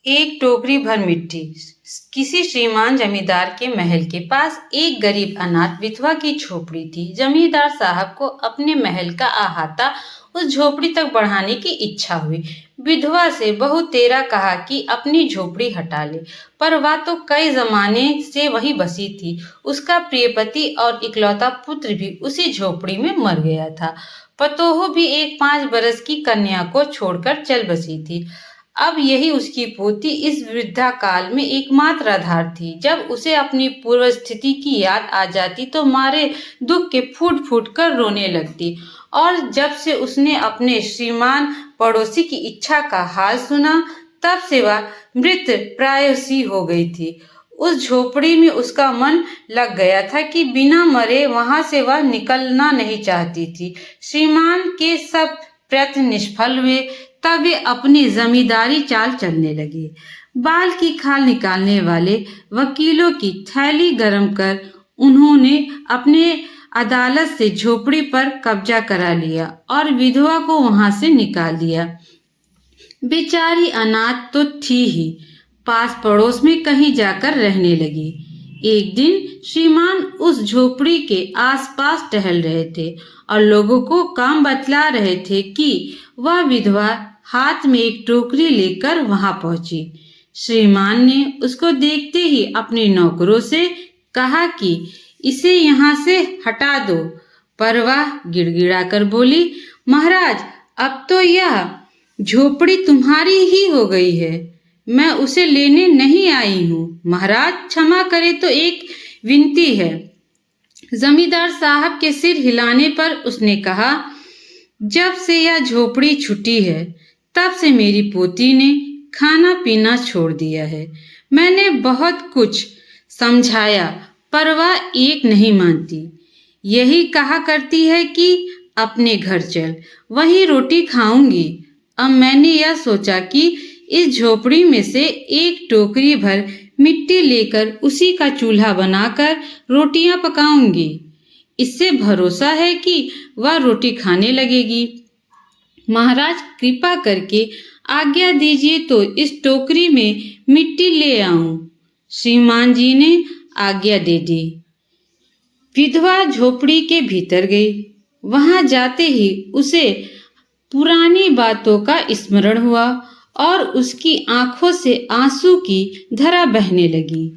एक टोकरी भर मिट्टी। किसी श्रीमान जमींदार के महल के पास एक गरीब अनाथ विधवा की झोपड़ी थी। जमींदार साहब को अपने महल का अहाता उस झोपड़ी तक बढ़ाने की इच्छा हुई। विधवा से बहु तेरा कहा कि अपनी झोपड़ी हटा ले, पर वह तो कई जमाने से वहीं बसी थी। उसका प्रिय पति और इकलौता पुत्र भी उसी झोपड़ी में मर गया था। पतोह भी एक 5 बरस की कन्या को छोड़कर चल बसी थी। अब यही उसकी पोती इस वृद्धा काल में एकमात्र आधार थी। जब उसे अपनी पूर्व स्थिति की याद आ जाती तो मारे दुख के फूट फूट कर रोने लगती। और जब से उसने अपने श्रीमान पड़ोसी की इच्छा का हाल सुना, तब से वह मृत प्रायसी हो गई थी। उस झोपड़ी में उसका मन लग गया था कि बिना मरे वहां से वह निकलना नहीं चाहती थी। श्रीमान के सब प्रयत्न निष्फल हुए। तब वे अपनी जमींदारी चाल चलने लगे। बाल की खाल निकालने वाले वकीलों की थैली गरम कर उन्होंने अपने अदालत से झोपड़ी पर कब्जा करा लिया और विधवा को वहां से निकाल दिया। बेचारी अनाथ तो थी ही, पास पड़ोस में कहीं जाकर रहने लगी। एक दिन श्रीमान उस झोपड़ी के आसपास टहल रहे थे और लोगों को काम बतला रहे थे कि वह विधवा हाथ में एक टोकरी लेकर वहां पहुंची। श्रीमान ने उसको देखते ही अपने नौकरों से कहा कि इसे यहाँ से हटा दो, पर वह गिड़गिड़ाकर बोली, महाराज, अब तो यह झोपड़ी तुम्हारी ही हो गई है, मैं उसे लेने नहीं आई हूँ। महाराज क्षमा करे तो एक विनती है। जमींदार साहब के सिर हिलाने पर उसने कहा, जब से यह झोपड़ी छूटी है तब से मेरी पोती ने खाना पीना छोड़ दिया है। मैंने बहुत कुछ समझाया पर वह एक नहीं मानती। यही कहा करती है कि अपने घर चल, वहीं रोटी खाऊंगी। अब मैंने यह सोचा कि इस झोपड़ी में से एक टोकरी भर मिट्टी लेकर उसी का चूल्हा बनाकर रोटियां पकाऊंगी। इससे भरोसा है कि वह रोटी खाने लगेगी। महाराज कृपा करके आज्ञा दीजिए तो इस टोकरी में मिट्टी ले आऊं। श्रीमान जी ने आज्ञा दे दी। विधवा झोपड़ी के भीतर गई। वहां जाते ही उसे पुरानी बातों का स्मरण हुआ और उसकी आंखों से आंसू की धारा बहने लगी।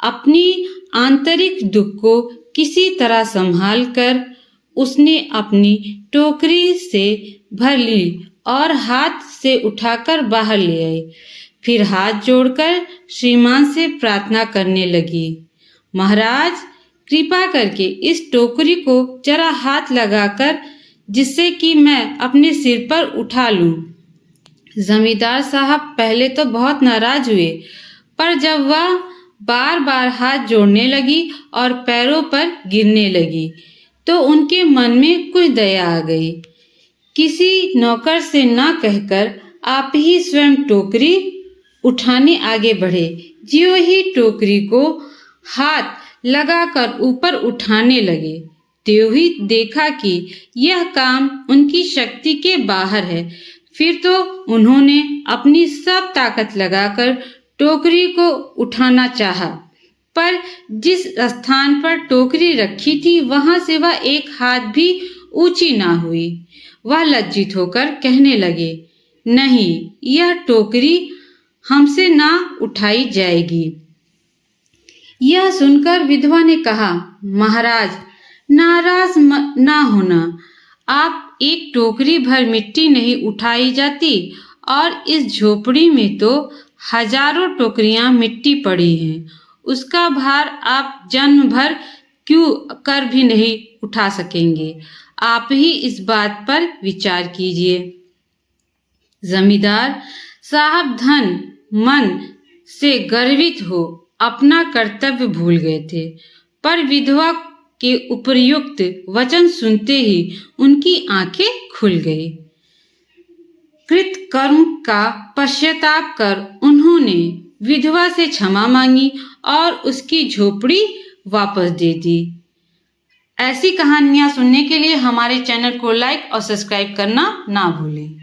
अपनी आंतरिक दुख को किसी तरह संभाल कर उसने अपनी टोकरी से भर ली और हाथ से उठाकर बाहर ले आई। फिर हाथ जोड़कर श्रीमान से प्रार्थना करने लगी, महाराज कृपा करके इस टोकरी को जरा हाथ लगाकर, जिससे कि मैं अपने सिर पर उठा लूं। जमींदार साहब पहले तो बहुत नाराज हुए, पर जब वह बार बार हाथ जोड़ने लगी और पैरों पर गिरने लगी तो उनके मन में कुछ दया आ गई। किसी नौकर से ना कहकर आप ही स्वयं टोकरी उठाने आगे बढ़े। ज्यों ही टोकरी को हाथ लगाकर ऊपर उठाने लगे, त्यों ही देखा कि यह काम उनकी शक्ति के बाहर है। फिर तो उन्होंने अपनी सब ताकत लगाकर टोकरी को उठाना चाहा, पर जिस स्थान पर टोकरी रखी थी वहां से वह एक हाथ भी ऊंची ना हुई। वह लज्जित होकर कहने लगे, नहीं, यह टोकरी हमसे ना उठाई जाएगी। यह सुनकर विधवा ने कहा, महाराज नाराज ना होना, आप एक टोकरी भर मिट्टी नहीं उठाई जाती और इस झोपड़ी में तो हजारों टोकरियां मिट्टी पड़ी हैं, उसका भार आप जन्म भर क्यों कर भी नहीं उठा सकेंगे। आप ही इस बात पर विचार कीजिए। जमींदार साहब धन मन से गर्वित हो अपना कर्तव्य भूल गए थे, पर विधवा के उपयुक्त वचन सुनते ही उनकी आंखें खुल गई। कृत कर्म का पश्चाताप कर उन्होंने विधवा से क्षमा मांगी और उसकी झोपड़ी वापस दे दी। ऐसी कहानियां सुनने के लिए हमारे चैनल को लाइक और सब्सक्राइब करना ना भूलें।